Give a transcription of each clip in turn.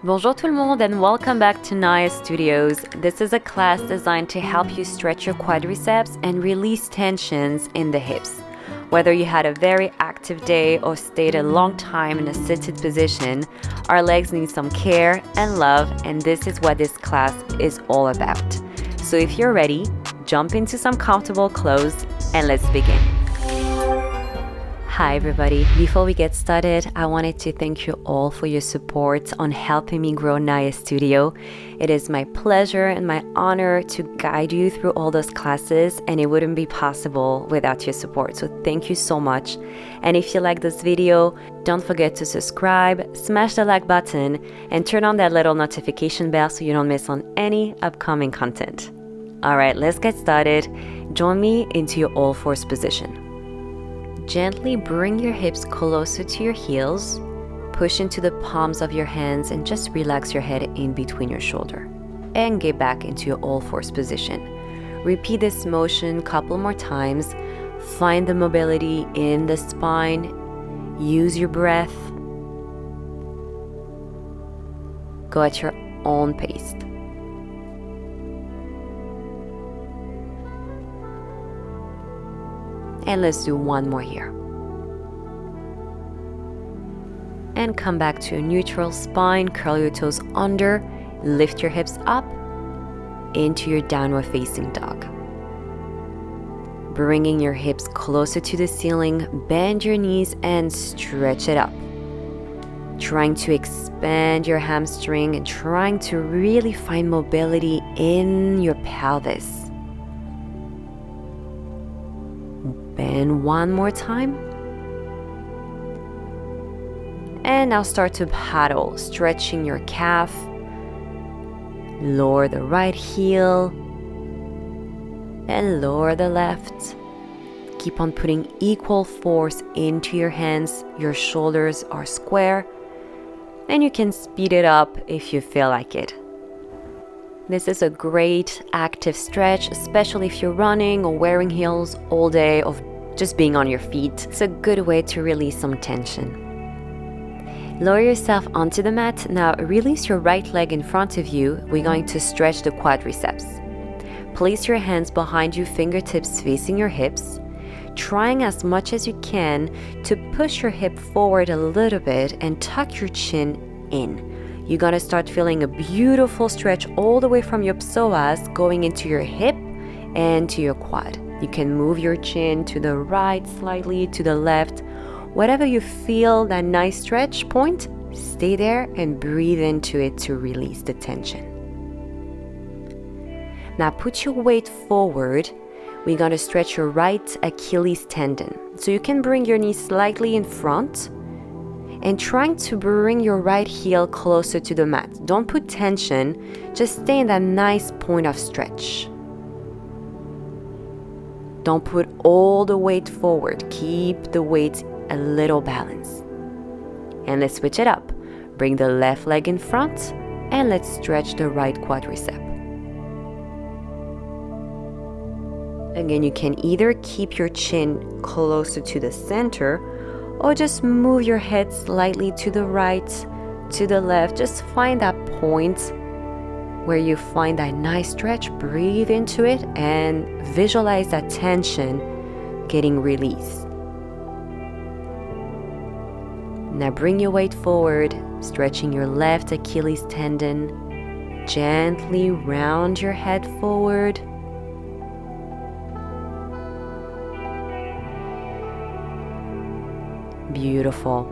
Bonjour tout le monde and welcome back to NAïA Studios. This is a class designed to help you stretch your quadriceps and release tensions in the hips. Whether you had a very active day or stayed a long time in a seated position, our legs need some care and love, and this is what this class is all about. So if you're ready, jump into some comfortable clothes and let's begin. Hi everybody, before we get started, I wanted to thank you all for your support on helping me grow NAïA Studio. It is my pleasure and my honor to guide you through all those classes, and it wouldn't be possible without your support, so thank you so much. And if you like this video, don't forget to subscribe, smash the like button, and turn on that little notification bell so you don't miss on any upcoming content. Alright, let's get started. Join me into your all fours position. Gently bring your hips closer to your heels, push into the palms of your hands and just relax your head in between your shoulder. And get back into your all fours position. Repeat this motion a couple more times. Find the mobility in the spine. Use your breath. Go at your own pace. And let's do one more here. And come back to a neutral spine. Curl your toes under. Lift your hips up into your downward facing dog. Bringing your hips closer to the ceiling. Bend your knees and stretch it up. Trying to expand your hamstring and trying to really find mobility in your pelvis. Bend one more time. And now start to paddle, stretching your calf. Lower the right heel and lower the left. Keep on putting equal force into your hands. Your shoulders are square, and you can speed it up if you feel like it. This is a great active stretch, especially if you're running or wearing heels all day or just being on your feet. It's a good way to release some tension. Lower yourself onto the mat. Now release your right leg in front of you. We're going to stretch the quadriceps. Place your hands behind you, fingertips facing your hips, trying as much as you can to push your hip forward a little bit and tuck your chin in. You're going to start feeling a beautiful stretch all the way from your psoas going into your hip and to your quad. You can move your chin to the right slightly, to the left. Whatever you feel that nice stretch point, stay there and breathe into it to release the tension. Now put your weight forward. We're going to stretch your right Achilles tendon. So you can bring your knee slightly in front and trying to bring your right heel closer to the mat. Don't put tension, just stay in that nice point of stretch. Don't put all the weight forward. Keep the weight a little balanced. And let's switch it up. Bring the left leg in front and let's stretch the right quadricep. Again, you can either keep your chin closer to the center or just move your head slightly to the right, to the left. Just find that point where you find that nice stretch. Breathe into it and visualize that tension getting released. Now bring your weight forward, stretching your left Achilles tendon. Gently round your head forward. Beautiful.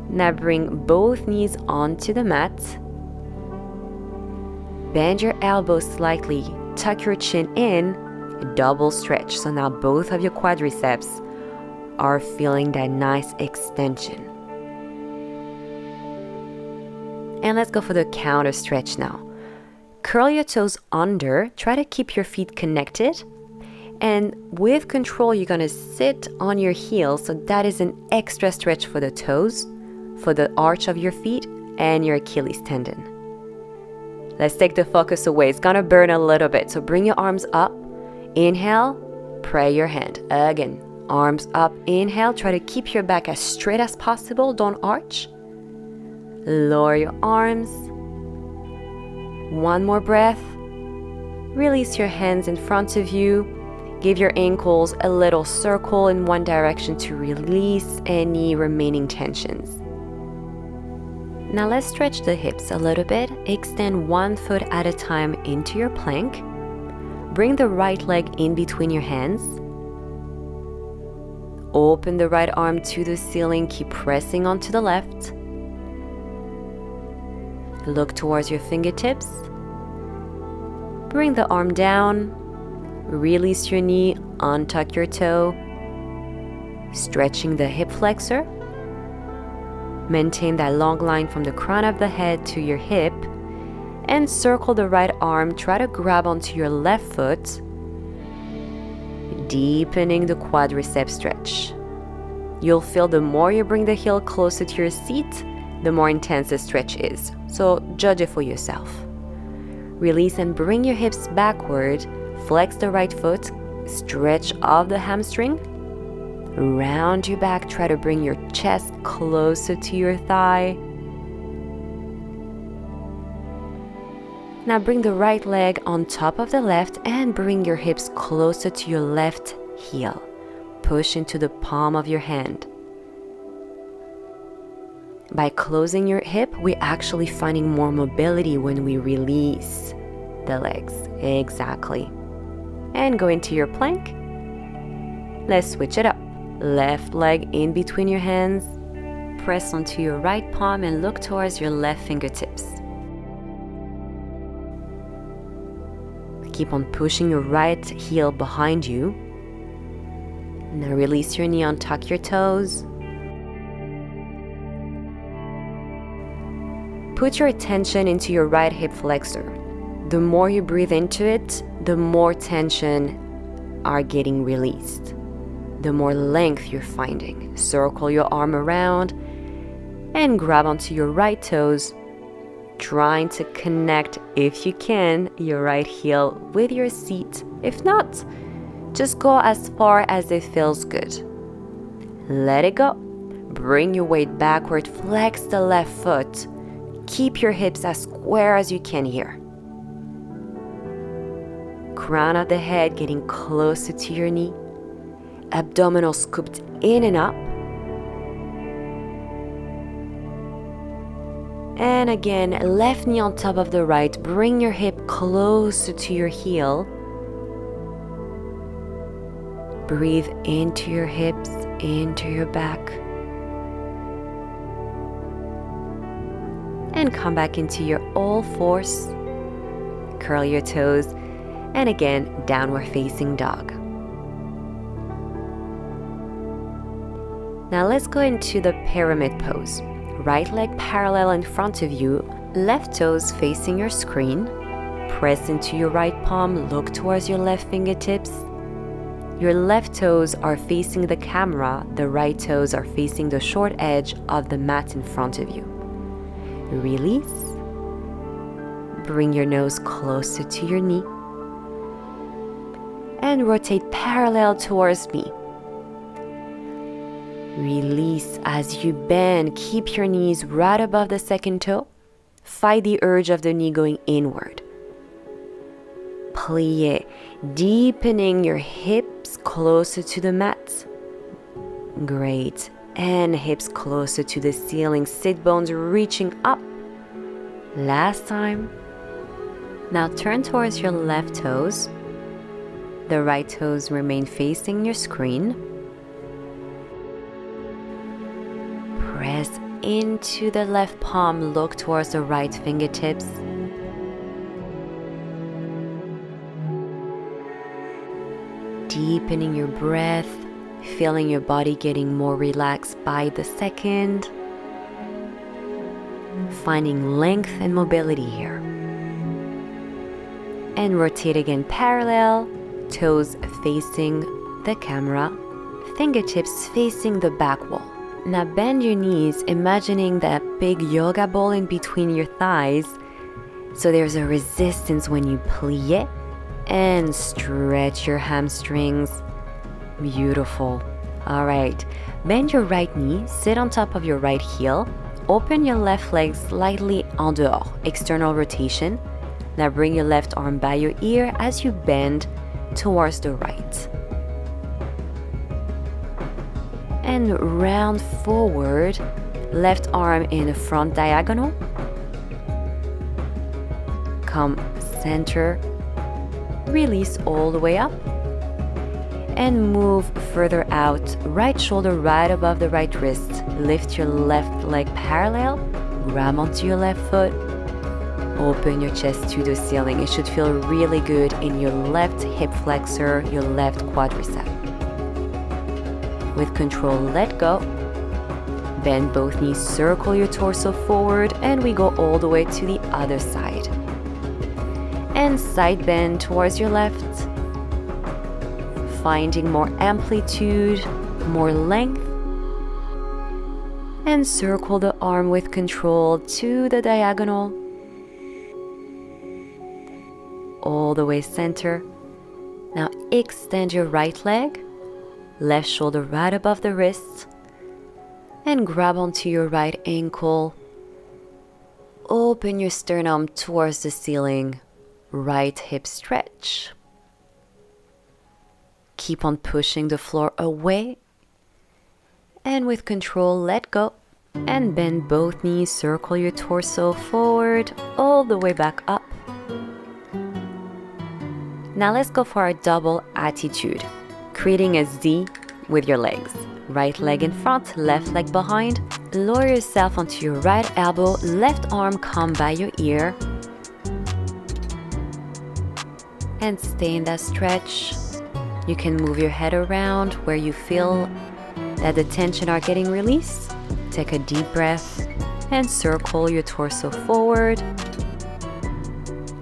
Now bring both knees onto the mat. Bend your elbows slightly. Tuck your chin in. Double stretch. So now both of your quadriceps are feeling that nice extension. And let's go for the counter stretch now. Curl your toes under. Try to keep your feet connected. And with control, you're going to sit on your heels. So that is an extra stretch for the toes, for the arch of your feet, and your Achilles tendon. Let's take the focus away. It's going to burn a little bit. So bring your arms up. Inhale, pray your hand. Again, arms up. Inhale, try to keep your back as straight as possible. Don't arch. Lower your arms. One more breath. Release your hands in front of you. Give your ankles a little circle in one direction to release any remaining tensions. Now let's stretch the hips a little bit. Extend one foot at a time into your plank. Bring the right leg in between your hands. Open the right arm to the ceiling. Keep pressing onto the left. Look towards your fingertips. Bring the arm down. Release your knee. Untuck your toe. Stretching the hip flexor. Maintain that long line from the crown of the head to your hip. And circle the right arm. Try to grab onto your left foot. Deepening the quadricep stretch. You'll feel the more you bring the heel closer to your seat, the more intense the stretch is. So judge it for yourself. Release and bring your hips backward. Flex the right foot. Stretch off the hamstring. Round your back. Try to bring your chest closer to your thigh. Now bring the right leg on top of the left and bring your hips closer to your left heel. Push into the palm of your hand. By closing your hip, we're actually finding more mobility when we release the legs. Exactly. And go into your plank. Let's switch it up. Left leg in between your hands. Press onto your right palm and look towards your left fingertips. Keep on pushing your right heel behind you. Now release your knee, untuck your toes. Put your attention into your right hip flexor. The more you breathe into it, the more tension are getting released. The more length you're finding. Circle your arm around and grab onto your right toes, trying to connect, if you can, your right heel with your seat. If not, just go as far as it feels good. Let it go. Bring your weight backward, flex the left foot. Keep your hips as square as you can here. Crown of the head getting closer to your knee. Abdominal scooped in and up. And again, left knee on top of the right. Bring your hip closer to your heel. Breathe into your hips, into your back. And come back into your all fours. Curl your toes. And again, downward facing dog. Now let's go into the pyramid pose. Right leg parallel in front of you, left toes facing your screen. Press into your right palm, look towards your left fingertips. Your left toes are facing the camera, the right toes are facing the short edge of the mat in front of you. Release. Bring your nose closer to your knee. And rotate parallel towards me. Release as you bend. Keep your knees right above the second toe. Fight the urge of the knee going inward. Plié, deepening your hips closer to the mat. Great. And hips closer to the ceiling. Sit bones reaching up. Last time. Now turn towards your left toes. The right toes remain facing your screen. Press into the left palm, look towards the right fingertips. Deepening your breath, feeling your body getting more relaxed by the second. Finding length and mobility here. And rotate again parallel, toes facing the camera, fingertips facing the back wall. Now bend your knees, imagining that big yoga ball in between your thighs. So there's a resistance when you plié and stretch your hamstrings. Beautiful. All right. Bend your right knee, sit on top of your right heel. open your left leg slightly en dehors, external rotation. Now bring your left arm by your ear as you bend towards the right. And round forward, left arm in the front diagonal. Come center, release all the way up. And move further out, right shoulder right above the right wrist. Lift your left leg parallel, grab onto your left foot. Open your chest to the ceiling. It should feel really good in your left hip flexor, your left quadricep. With control, let go. Bend both knees, circle your torso forward, and we go all the way to the other side. And side bend towards your left. Finding more amplitude, more length. And circle the arm with control to the diagonal. All the way center. Now extend your right leg, left shoulder right above the wrist, and grab onto your right ankle. Open your sternum towards the ceiling, right hip stretch. Keep on pushing the floor away, and with control, let go. And bend both knees, circle your torso forward, all the way back up. Now let's go for our double attitude, creating a Z with your legs. Right leg in front, left leg behind. Lower yourself onto your right elbow, left arm come by your ear. And stay in that stretch. You can move your head around where you feel that the tension are getting released. Take a deep breath and circle your torso forward.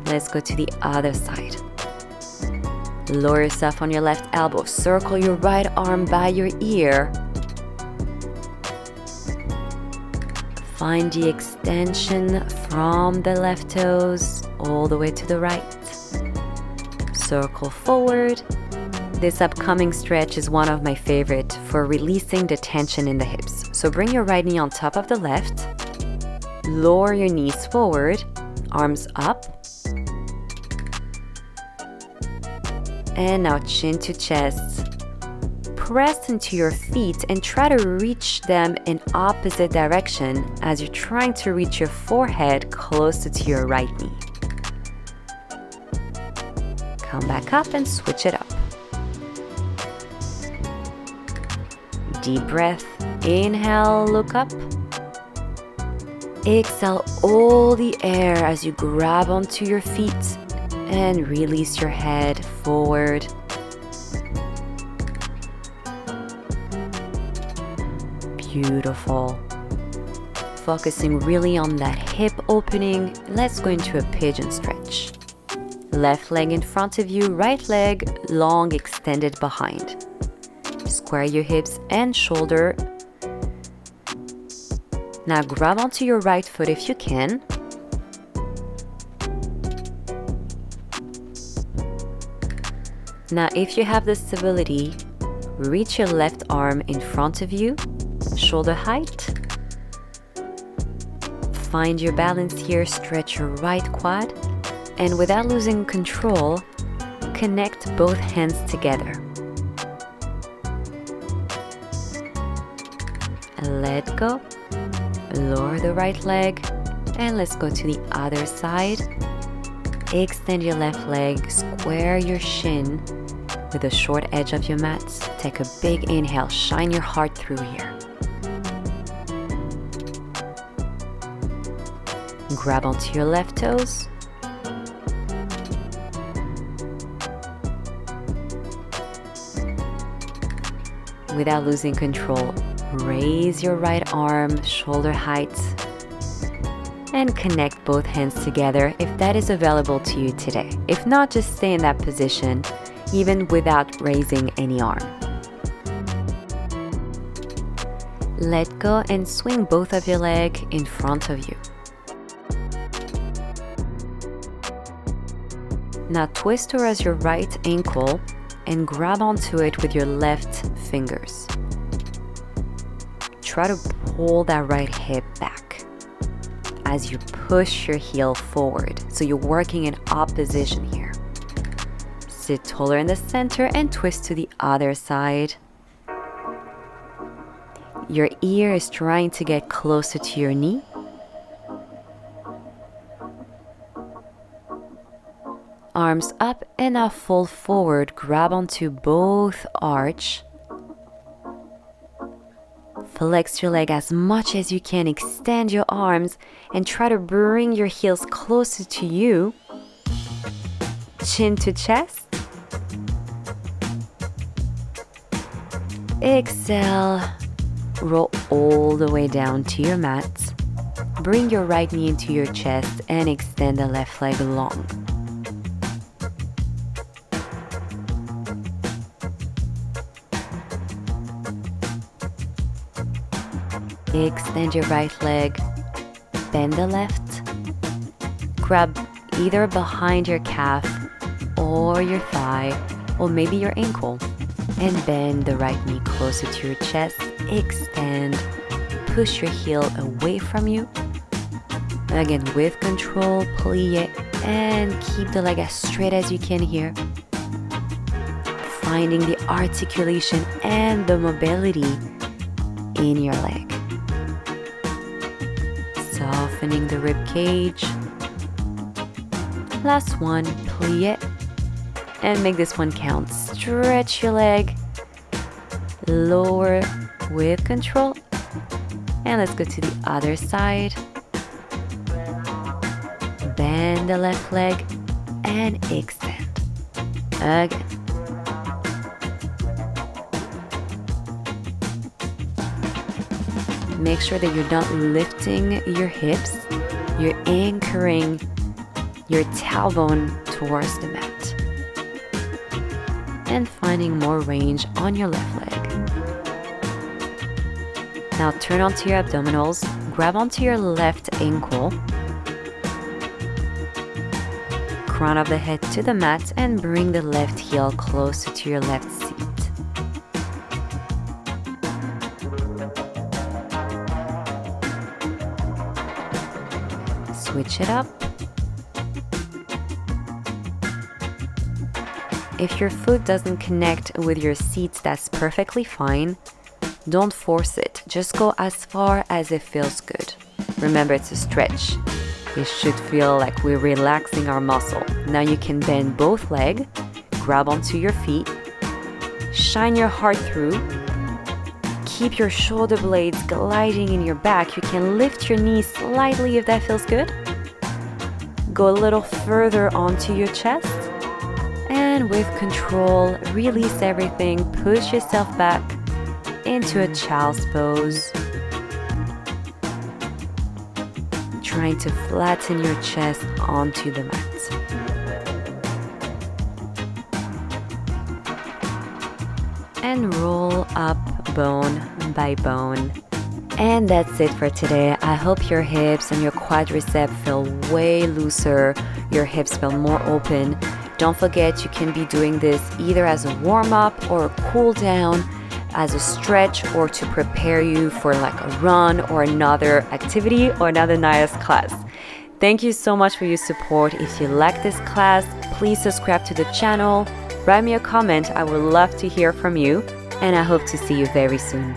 Let's go to the other side. Lower yourself on your left elbow. Circle your right arm by your ear. Find the extension from the left toes all the way to the right. Circle forward. This upcoming stretch is one of my favorite for releasing the tension in the hips. So bring your right knee on top of the left. Lower your knees forward, arms up. And now chin to chest. Press into your feet and try to reach them in opposite direction as you're trying to reach your forehead closer to your right knee. Come back up and switch it up. Deep breath. Inhale, look up. Exhale all the air as you grab onto your feet and release your head forward. Beautiful. Focusing really on that hip opening, let's go into a pigeon stretch. Left leg in front of you, right leg long extended behind. Square your hips and shoulder. Now grab onto your right foot if you can. Now if you have the stability, reach your left arm in front of you, shoulder height. Find your balance here, stretch your right quad, and without losing control, connect both hands together. Let go, lower the right leg, and let's go to the other side. Extend your left leg, square your shin with the short edge of your mat. Take a big inhale, shine your heart through here. Grab onto your left toes. Without losing control, raise your right arm, shoulder height, and connect both hands together if that is available to you today. If not, just stay in that position, even without raising any arm. Let go and swing both of your legs in front of you. Now twist towards your right ankle and grab onto it with your left fingers. Try to pull that right hip back. as you push your heel forward. So you're working in opposition here. Sit taller in the center and twist to the other side. Your ear is trying to get closer to your knee. Arms up and now fold forward. Grab onto both arch. Flex your leg as much as you can. Extend your arms and try to bring your heels closer to you. Chin to chest. Exhale. Roll all the way down to your mat. Bring your right knee into your chest and extend the left leg long. Extend your right leg, bend the left, grab either behind your calf or your thigh or maybe your ankle and bend the right knee closer to your chest, extend, push your heel away from you. Again, with control, plié and keep the leg as straight as you can here. Finding the articulation and the mobility in your leg. Softening the rib cage. Last one, plié. And make this one count. Stretch your leg. Lower with control. And let's go to the other side. Bend the left leg and extend. Again. Make sure that you're not lifting your hips. You're anchoring your tailbone towards the mat. And finding more range on your left leg. Now turn onto your abdominals. Grab onto your left ankle. Crown of the head to the mat and bring the left heel closer to your left seat. Switch it up. If your foot doesn't connect with your seat, that's perfectly fine. Don't force it. Just go as far as it feels good. Remember, it's a stretch. It should feel like we're relaxing our muscle. Now you can bend both legs, grab onto your feet, shine your heart through. Keep your shoulder blades gliding in your back. You can lift your knees slightly if that feels good. Go a little further onto your chest. And with control, release everything. Push yourself back into a child's pose. Trying to flatten your chest onto the mat. And roll up bone by bone. And that's it for today. I hope your hips and your quadricep feel way looser. Your hips feel more open. Don't forget, you can be doing this either as a warm-up or a cool down, as a stretch, or to prepare you for like a run or another activity or another NAIA's class. Thank you so much for your support. If you like this class, please subscribe to the channel. Write me a comment. I would love to hear from you. And I hope to see you very soon.